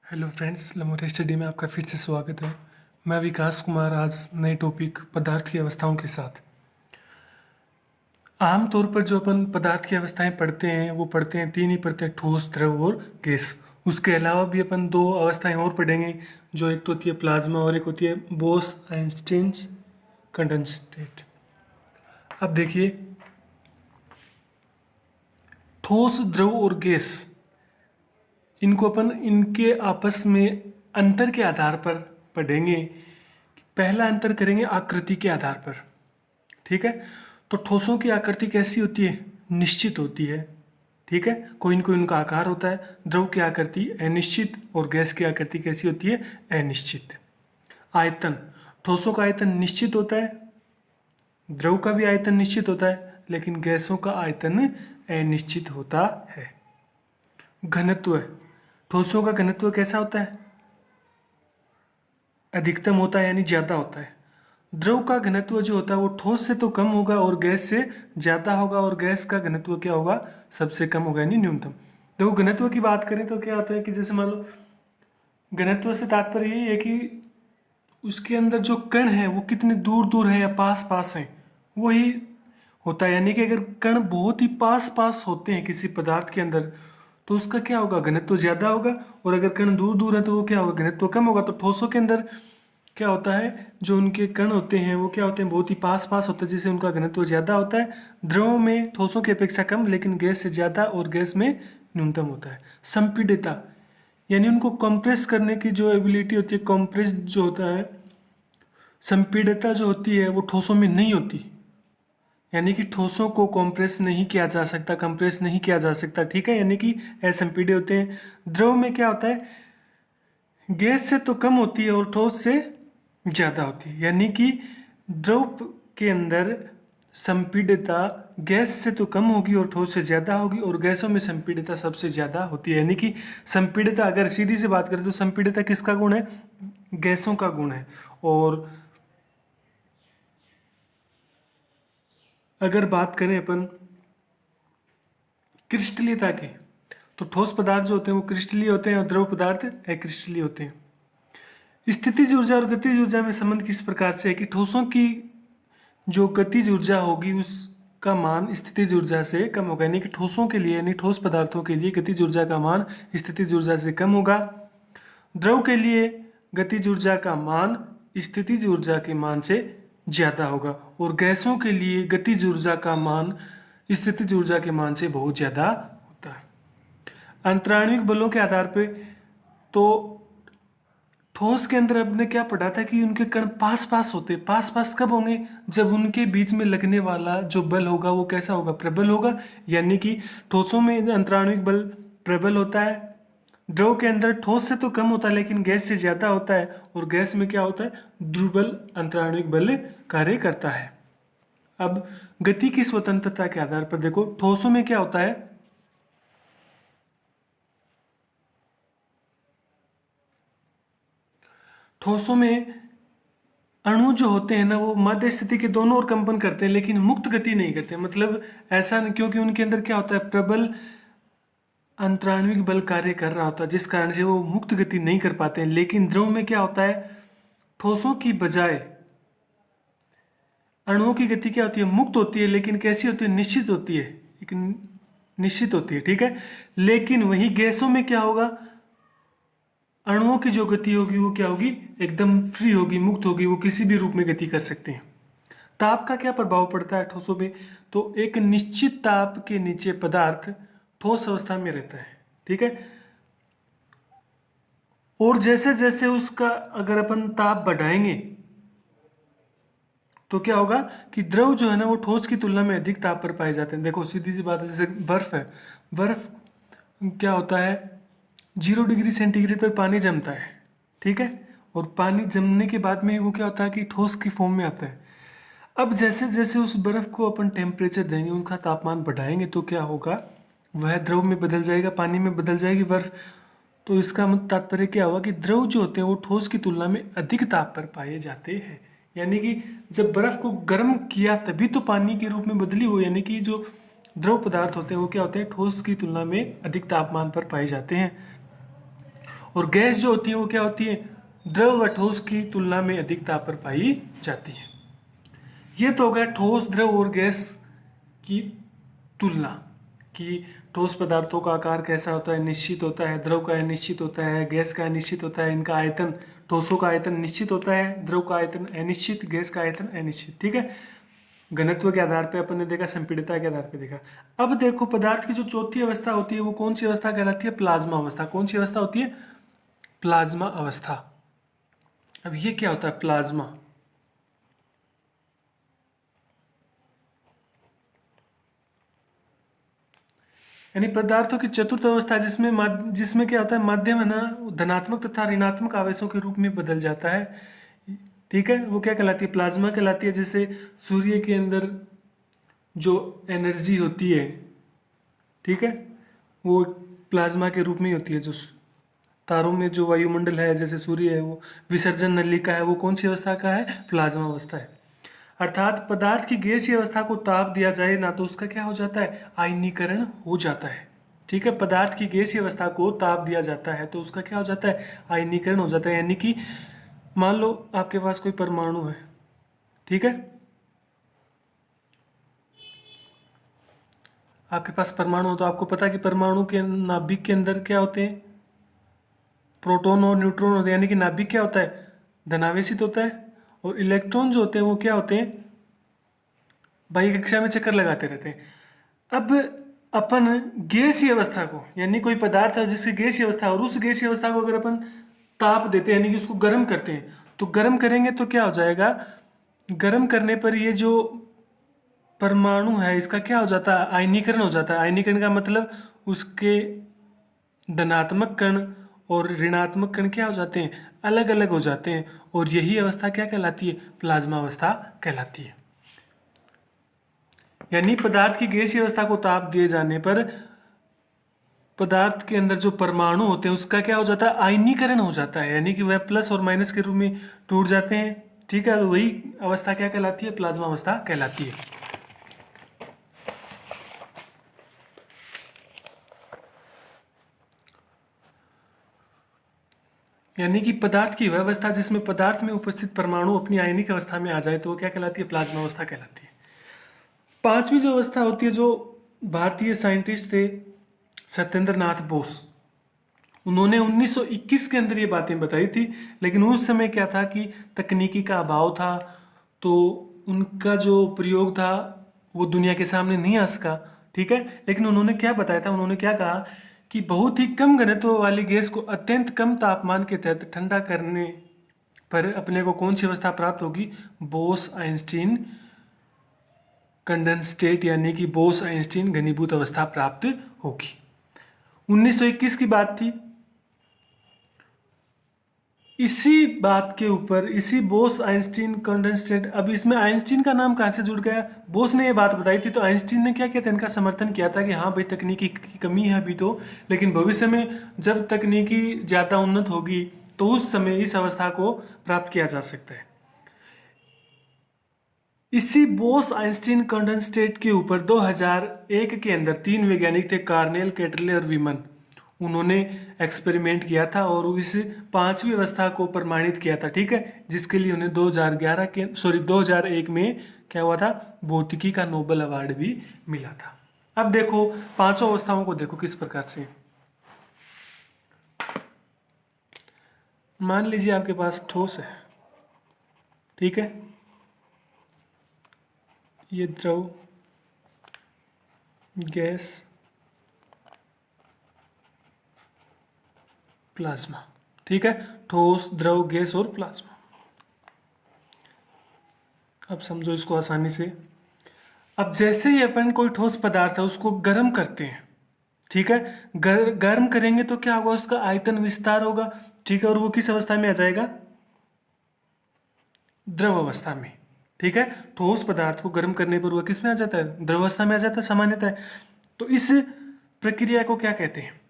Hello friends, लमोरिया study में आपका फिर से स्वागत है। मैं विकास कुमार आज नए टॉपिक पदार्थ की अवस्थाओं के साथ। आमतौर पर जो अपन पदार्थ की अवस्थाएं पढ़ते हैं वो पढ़ते हैं, तीन ही पढ़ते हैं, ठोस, द्रव और गैस। उसके अलावा भी अपन दो अवस्थाएं और पढ़ेंगे, जो एक तो होती है प्लाज्मा और एक होती है बोस आइंस्टीन कंडेंसेट। अब देखिए, ठोस, द्रव और गैस, इनको अपन इनके आपस में अंतर के आधार पर पढ़ेंगे। पहला अंतर करेंगे आकृति के आधार पर, ठीक है। तो ठोसों की आकृति कैसी होती है? निश्चित होती है, ठीक है। कोई न कोई उनका आकार होता है। द्रव की आकृति अनिश्चित और गैस की आकृति कैसी होती है? अनिश्चित। आयतन, ठोसों का आयतन निश्चित होता है, द्रव का भी आयतन निश्चित होता है, लेकिन गैसों का आयतन अनिश्चित होता है। घनत्व, ठोसों का घनत्व कैसा होता है? अधिकतम होता है, यानी ज्यादा होता है। द्रव का घनत्व जो होता है वो ठोस से तो कम होगा और गैस से ज्यादा होगा, और गैस का घनत्व क्या होगा? सबसे कम होगा, यानी न्यूनतम। देखो, घनत्व की बात करें तो क्या होता है कि जैसे मान लो, घनत्व से तात्पर्य यही है कि उसके अंदर जो कण है वो कितने दूर दूर है या पास पास है, वही होता है। यानी कि अगर कण बहुत ही पास पास होते हैं किसी पदार्थ के अंदर, तो उसका क्या होगा? घनत्व ज्यादा होगा। और अगर कण दूर दूर है तो वो क्या होगा? घनत्व कम होगा। तो ठोसों के अंदर क्या होता है, जो उनके कण होते हैं वो क्या होते हैं? बहुत ही पास पास होते हैं, जिससे उनका घनत्व ज्यादा होता है। द्रव में ठोसों की अपेक्षा कम, लेकिन गैस से ज्यादा, और गैस में न्यूनतम होता है। संपीड़ितता, यानी उनको कंप्रेस करने की जो एबिलिटी होती है, कंप्रेस जो होता है, संपीड़ितता जो होती है वो ठोसों में नहीं होती। यानी कि ठोसों को कंप्रेस नहीं किया जा सकता, कंप्रेस नहीं किया जा सकता, ठीक है। यानी कि असंपीड्य होते हैं। द्रव में क्या होता है? गैस से तो कम होती है और ठोस से ज्यादा होती है। यानी कि द्रव के अंदर संपीड्यता गैस से तो कम होगी और ठोस से ज्यादा होगी, और गैसों में संपीड्यता सबसे ज्यादा होती है। यानी कि संपीड्यता, अगर सीधी से बात करें तो संपीड्यता किसका गुण है? गैसों का गुण है। और अगर बात करें अपन क्रिस्टलीयता की, तो ठोस पदार्थ जो होते हैं वो क्रिस्टलीय होते हैं और द्रव पदार्थ अक्रिस्टलीय होते हैं। स्थितिज ऊर्जा और गतिज ऊर्जा में संबंध किस प्रकार से है कि ठोसों की जो गतिज ऊर्जा होगी उसका मान स्थितिज ऊर्जा से कम होगा। यानी कि ठोसों के लिए, यानी ठोस पदार्थों के लिए गतिज ऊर्जा का मान स्थितिज ऊर्जा से कम होगा। द्रव के लिए गतिज ऊर्जा का मान स्थितिज ऊर्जा के मान से ज्यादा होगा, और गैसों के लिए गतिज ऊर्जा का मान स्थितिज ऊर्जा के मान से बहुत ज्यादा होता है। अंतराणविक बलों के आधार पे, तो ठोस के अंदर हमने क्या पढ़ा था कि उनके कण पास पास होते। पास पास कब होंगे? जब उनके बीच में लगने वाला जो बल होगा वो कैसा होगा? प्रबल होगा। यानी कि ठोसों में अंतराणविक बल प्रबल होता है। द्रव के अंदर ठोस से तो कम होता है लेकिन गैस से ज्यादा होता है, और गैस में क्या होता है? दुर्बल अंतराणविक बल कार्य करता है। अब गति की स्वतंत्रता के आधार पर देखो, ठोसों में क्या होता है? ठोसों में अणु जो होते हैं ना, वो मध्य स्थिति के दोनों ओर कंपन करते हैं लेकिन मुक्त गति नहीं करते। मतलब ऐसा नहीं, क्योंकि उनके अंदर क्या होता है? प्रबल अंतराणविक बल कार्य कर रहा होता है, जिस कारण से वो मुक्त गति नहीं कर पाते हैं। लेकिन द्रव में क्या होता है? ठोसों की बजाय अणुओं की गति क्या होती है? मुक्त होती है, लेकिन कैसी होती है? निश्चित होती है, एक निश्चित होती है, ठीक है। लेकिन वही गैसों में क्या होगा? अणुओं की जो गति होगी वो क्या होगी? एकदम फ्री होगी, मुक्त होगी, वो किसी भी रूप में गति कर सकते हैं। ताप का क्या प्रभाव पड़ता है ठोसों में? तो एक निश्चित ताप के नीचे पदार्थ ठोस अवस्था में रहता है, ठीक है। और जैसे जैसे उसका अगर अपन ताप बढ़ाएंगे तो क्या होगा कि द्रव जो है ना वो ठोस की तुलना में अधिक ताप पर पाए जाते हैं। देखो, सीधी सी बात है, जैसे बर्फ है। बर्फ क्या होता है? 0 डिग्री सेंटीग्रेड पर पानी जमता है, ठीक है। और पानी जमने के बाद में वो क्या होता है कि ठोस की फॉर्म में आता है। अब जैसे जैसे उस बर्फ को अपन टेम्परेचर देंगे, उनका तापमान बढ़ाएंगे, तो क्या होगा? वह द्रव में बदल जाएगा, पानी में बदल जाएगी बर्फ। तो इसका तात्पर्य क्या हुआ कि द्रव जो होते हैं वो ठोस की तुलना में अधिक ताप पर पाए जाते हैं। यानी कि जब बर्फ को गर्म किया तभी तो पानी के रूप में बदली हो। यानी कि जो द्रव पदार्थ होते हैं वो क्या होते हैं? ठोस की तुलना में अधिक तापमान पर पाए जाते हैं। और गैस जो होती है वो क्या होती है, द्रव व ठोस की तुलना में अधिक ताप पर पाई जाती है। ये तो हो गया ठोस, द्रव और गैस की तुलना, कि ठोस पदार्थों का आकार कैसा होता है, निश्चित होता है, द्रव का निश्चित होता है, गैस का निश्चित होता है, इनका आयतन, ठोसों का आयतन निश्चित होता है, द्रव का आयतन अनिश्चित, गैस का आयतन अनिश्चित। ठीक है, घनत्व के आधार पे अपन ने देखा, संपीड़ितता के आधार पे देखा। अब देखो पदार्थ की जो चौथी अवस्था होती है वो कौन सी अवस्था कहलाती है, प्लाज्मा अवस्था। कौन सी अवस्था होती है, प्लाज्मा अवस्था। अब ये क्या होता है प्लाज्मा, यानी पदार्थों की चतुर्थ अवस्था जिसमें क्या होता है, माध्यम है ना धनात्मक तथा ऋणात्मक आवेशों के रूप में बदल जाता है। ठीक है, वो क्या कहलाती है, प्लाज्मा कहलाती है। जैसे सूर्य के अंदर जो एनर्जी होती है, ठीक है, वो प्लाज्मा के रूप में ही होती है। जो तारों में जो वायुमंडल है, जैसे सूर्य है, वो विसर्जन नलिका है, वो कौन सी अवस्था का है, प्लाज्मा अवस्था है। अर्थात पदार्थ की गैसीय अवस्था को ताप दिया जाए ना तो उसका क्या हो जाता है, आयनीकरण हो जाता है। ठीक है, पदार्थ की गैसीय अवस्था को ताप दिया जाता है तो उसका क्या हो जाता है, आयनीकरण हो जाता है। यानी कि मान लो आपके पास कोई परमाणु है, ठीक है, आपके पास परमाणु हो तो आपको पता है कि परमाणु के नाभिक के अंदर क्या होते हैं, प्रोटॉन और न्यूट्रॉन होते हैं। यानी कि नाभिक क्या होता है, धनावेशित होता है, और इलेक्ट्रॉन जो होते हैं वो क्या होते हैं, बाह्य कक्षा में चक्कर लगाते रहते हैं। अब अपन गैसीय अवस्था को, यानी कोई पदार्थ है जिसकी गैसीय अवस्था है, और उस गैसीय अवस्था को अगर अपन ताप देते हैं, यानी कि उसको गर्म करते हैं, तो गर्म करेंगे तो क्या हो जाएगा, गर्म करने पर ये जो परमाणु है इसका क्या हो जाता है, आयनीकरण हो जाता है। आयनीकरण का मतलब उसके धनात्मक कण और ऋणात्मक कण क्या हो जाते हैं, अलग अलग हो जाते हैं, और यही अवस्था क्या कहलाती है, प्लाज्मा अवस्था कहलाती है। यानी पदार्थ की गैसीय अवस्था को ताप दिए जाने पर पदार्थ के अंदर जो परमाणु होते हैं उसका क्या हो जाता है, आयनीकरण हो जाता है, यानी कि वह प्लस और माइनस के रूप में टूट जाते हैं। ठीक है, तो वही अवस्था क्या कहलाती है, प्लाज्मा अवस्था कहलाती है। यानी कि पदार्थ की वह अवस्था जिसमें पदार्थ में उपस्थित परमाणु अपनी आयनिक अवस्था में आ जाए तो वो क्या कहलाती है, प्लाज्मा अवस्था कहलाती है। पांचवी जो अवस्था होती है, जो भारतीय साइंटिस्ट थे सत्येंद्र नाथ बोस, उन्होंने 1921 के अंदर ये बातें बताई थी। लेकिन उस समय क्या था कि तकनीकी का अभाव था, तो उनका जो प्रयोग था वो दुनिया के सामने नहीं आ सका। ठीक है, लेकिन उन्होंने क्या बताया था, उन्होंने क्या कहा कि बहुत ही कम घनत्व वाली गैस को अत्यंत कम तापमान के तहत ठंडा करने पर अपने को कौन सी अवस्था प्राप्त होगी, बोस आइंस्टीन कंडेंसटेट, यानी कि बोस आइंस्टीन घनीभूत अवस्था प्राप्त होगी। 1921 की बात थी। इसी बात के ऊपर, इसी बोस आइंस्टीन कंडेंसटेट, अब इसमें आइंस्टीन का नाम कहाँ से जुड़ गया, बोस ने ये बात बताई थी तो आइंस्टीन ने क्या किया था, इनका समर्थन किया था कि हाँ भाई तकनीकी की कमी है अभी तो, लेकिन भविष्य में जब तकनीकी ज़्यादा उन्नत होगी तो उस समय इस अवस्था को प्राप्त किया जा सकता है। इसी बोस आइंस्टीन कंडेंसटेट के ऊपर 2001 के अंदर तीन वैज्ञानिक थे, कार्नेल, कैटरले और वीमन, उन्होंने एक्सपेरिमेंट किया था और इस पांचवी अवस्था को प्रमाणित किया था। ठीक है, जिसके लिए उन्हें 2001 में क्या हुआ था, भौतिकी का नोबेल अवार्ड भी मिला था। अब देखो पांचों अवस्थाओं को देखो किस प्रकार से। मान लीजिए आपके पास ठोस है, ठीक है, ये द्रव, गैस, प्लाज्मा। ठीक है, ठोस, द्रव, गैस और प्लाज्मा। अब समझो इसको आसानी से। अब जैसे ही अपन कोई ठोस पदार्थ है उसको गर्म करते हैं, ठीक है, गर्म करेंगे तो क्या होगा, उसका आयतन विस्तार होगा। ठीक है, और वो किस अवस्था में आ जाएगा, द्रव अवस्था में। ठीक है, ठोस पदार्थ को गर्म करने पर वह किस में आ जाता है, द्रव अवस्था में आ जाता है सामान्यतः। तो इस प्रक्रिया को क्या कहते हैं,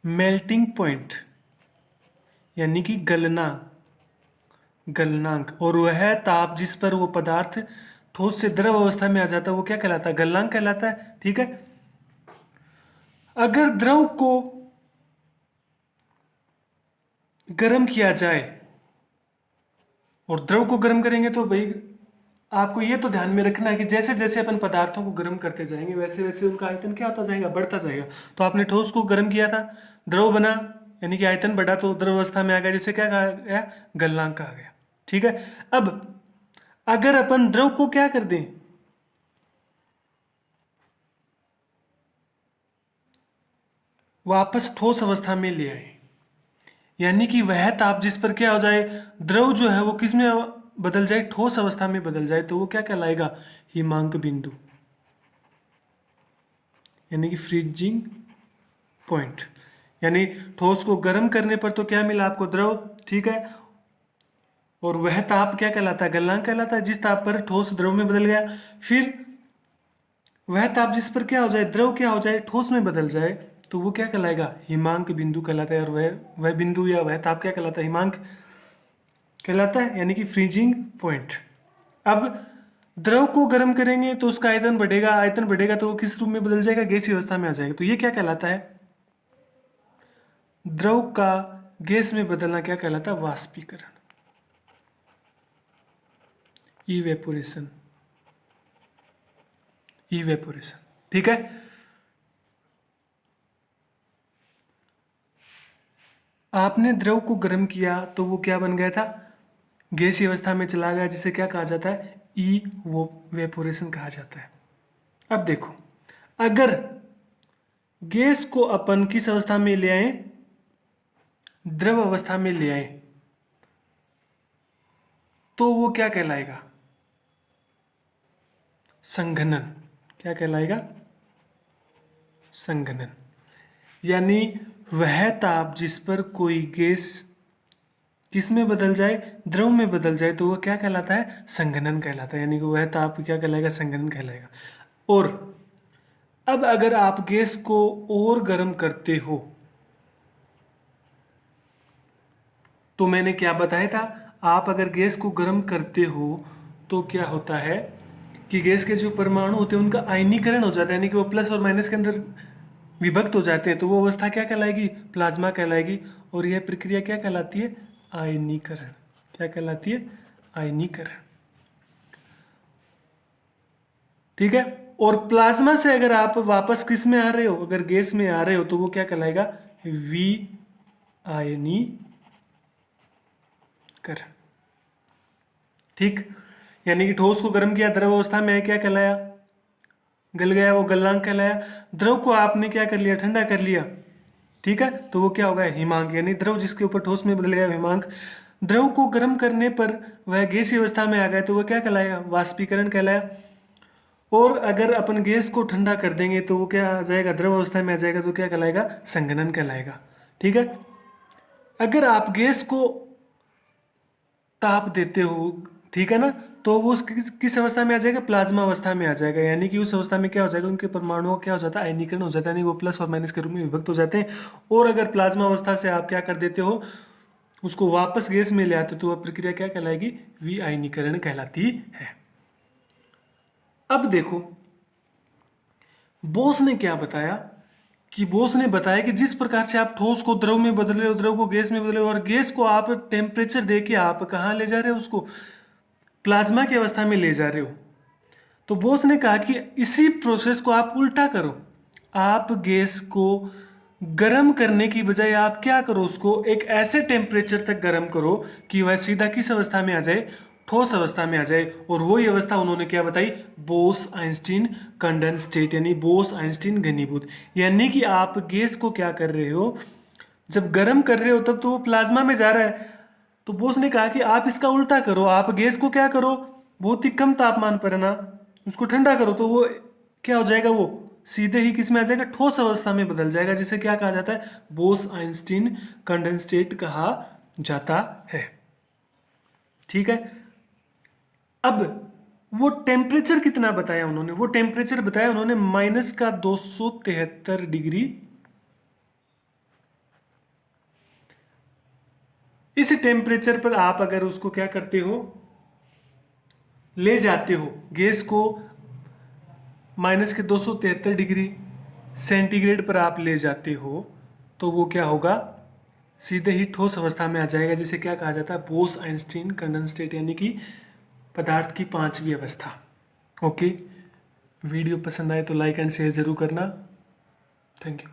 मेल्टिंग पॉइंट, यानी कि गलनांक। और वह ताप जिस पर वो पदार्थ ठोस से द्रव अवस्था में आ जाता है वो क्या कहलाता है, गलनांक कहलाता है। ठीक है, अगर द्रव को गर्म किया जाए और द्रव को गर्म करेंगे तो भाई आपको ये तो ध्यान में रखना है कि जैसे जैसे अपन पदार्थों को गर्म करते जाएंगे वैसे वैसे उनका आयतन क्या होता जाएगा, बढ़ता जाएगा। तो आपने ठोस को गर्म किया था, द्रव बना, यानी कि आयतन बढ़ा तो द्रव अवस्था में आ गया, जिसे क्या कहा गया, गलनांक कहा गया। ठीक है। अब अगर अपन द्रव को क्या कर दें, वापस ठोस अवस्था में ले आए, यानी कि वह ताप जिस पर क्या हो जाए, द्रव जो है वो किस में बदल जाए, ठोस अवस्था में बदल जाए, तो वो क्या कहलाएगा, हिमांक बिंदु, यानी कि फ्रीजिंग पॉइंट। यानी ठोस को गर्म करने पर तो क्या मिला आपको, द्रव। ठीक है। और वह ताप क्या कहलाता है, गलनांक कहलाता है, जिस ताप पर ठोस द्रव में बदल गया। फिर वह ताप जिस पर क्या हो जाए, द्रव क्या हो जाए, ठोस में बदल जाए, तो वो क्या कहलाएगा, हिमांक बिंदु कहलाता है। और वह बिंदु या वह ताप क्या कहलाता है, हिमांक कहलाता है, यानी कि फ्रीजिंग पॉइंट। अब द्रव को गर्म करेंगे तो उसका आयतन बढ़ेगा, आयतन बढ़ेगा तो वो किस रूप में बदल जाएगा, गैसीय अवस्था में आ जाएगा। तो ये क्या कहलाता है, द्रव का गैस में बदलना क्या कहलाता है, वाष्पीकरण, इवेपोरेशन, इवेपोरेशन। ठीक है। आपने द्रव को गर्म किया तो वो क्या बन गया था, गैसीय अवस्था में चला गया, जिसे क्या कहा जाता है, ई वो वेपोरेशन कहा जाता है। अब देखो, अगर गैस को अपन किस अवस्था में ले आए, द्रव अवस्था में ले आए, तो वो क्या कहलाएगा, संघनन। क्या कहलाएगा, संघनन। यानी वह ताप जिस पर कोई गैस किस में बदल जाए, द्रव में बदल जाए, तो वो क्या कहलाता है, संघनन कहलाता है। यानी कि वह ताप क्या कहलाएगा, संघनन कहलाएगा। और अब अगर आप गैस को और गर्म करते हो, तो मैंने क्या बताया था, आप अगर गैस को गर्म करते हो तो क्या होता है कि गैस के जो परमाणु होते हैं उनका आयनीकरण हो जाता है, यानी कि वो प्लस और माइनस के अंदर विभक्त हो जाते हैं, तो वो अवस्था क्या कहलाएगी, प्लाज्मा कहलाएगी। और यह प्रक्रिया क्या कहलाती है, आयनीकरण। क्या कहलाती है, आयनीकरण। ठीक है। और प्लाज्मा से अगर आप वापस किस में आ रहे हो, अगर गैस में आ रहे हो, तो वो क्या कहलाएगा, वी आयनीकरण। ठीक। यानी कि ठोस को गर्म किया, द्रव अवस्था में है, क्या कहलाया, गल गया, वो गलनांक कहलाया। द्रव को आपने क्या कर लिया, ठंडा कर लिया। ठीक है। तो वो क्या होगा, हिमांक, यानी द्रव जिसके ऊपर ठोस में बदल गया, हिमांक। द्रव को गर्म करने पर वह गैसीय अवस्था में आ गया, तो वह क्या कहलाएगा, वाष्पीकरण कहलाया। और अगर अपन गैस को ठंडा कर देंगे तो वो क्या आ जाएगा, द्रव अवस्था में आ जाएगा, तो क्या कहलाएगा, संघनन कहलाएगा। ठीक है। अगर आप गैस को ताप देते हो, ठीक है ना, तो वो किस अवस्था में आ जाएगा, प्लाज्मा अवस्था में आ जाएगा। यानी कि उस अवस्था में क्या हो जाएगा, उनके परमाणुओं क्या हो जाता है, आयनीकरण हो जाता है, यानी वो प्लस और माइनस के रूप में विभक्त हो जाते हैं। और अगर प्लाज्मा अवस्था से आप क्या कर देते हो, उसको वापस गैस में ले आते हो, तो वह प्रक्रिया क्या कहलाएगी, वी आयनीकरण कहलाती है। अब देखो, बोस ने क्या बताया, कि बोस ने बताया कि जिस प्रकार से आप ठोस को द्रव में बदले हो, द्रव को गैस में बदले हो, और गैस को आप टेम्परेचर दे के आप कहाँ ले जा रहे हो, उसको प्लाज्मा की अवस्था में ले जा रहे हो। तो बोस ने कहा कि इसी प्रोसेस को आप उल्टा करो, आप गैस को गर्म करने की बजाय आप क्या करो, उसको एक ऐसे टेम्परेचर तक गर्म करो कि वह सीधा किस अवस्था में आ जाए, ठोस अवस्था में आ जाए। और वही अवस्था उन्होंने क्या बताई, बोस आइंस्टीन कंडेंसेट, यानी बोस आइंस्टीन घनीभूत। यानी कि आप गैस को क्या कर रहे हो, जब गर्म कर रहे हो तब तो वो प्लाज्मा में जा रहा है। तो बोस ने कहा कि आप इसका उल्टा करो, आप गैस को क्या करो, बहुत ही कम तापमान पर है ना, उसको ठंडा करो, तो वो क्या हो जाएगा, वो सीधे ही किस में आ जाएगा, ठोस अवस्था में बदल जाएगा, जिसे क्या कहा जाता है, बोस आइंस्टीन कंडेंसेट कहा जाता है। ठीक है। अब वो टेम्परेचर कितना बताया उन्होंने, वो टेम्परेचर बताया उन्होंने -273 डिग्री। इस टेम्परेचर पर आप अगर उसको क्या करते हो, ले जाते हो गैस को -273 डिग्री सेंटीग्रेड पर आप ले जाते हो, तो वो क्या होगा, सीधे ही ठोस अवस्था में आ जाएगा, जिसे क्या कहा जाता है, बोस आइंस्टीन कंडेंस स्टेट, यानी कि पदार्थ की पांचवी अवस्था। ओके, वीडियो पसंद आए तो लाइक एंड शेयर जरूर करना। Thank you.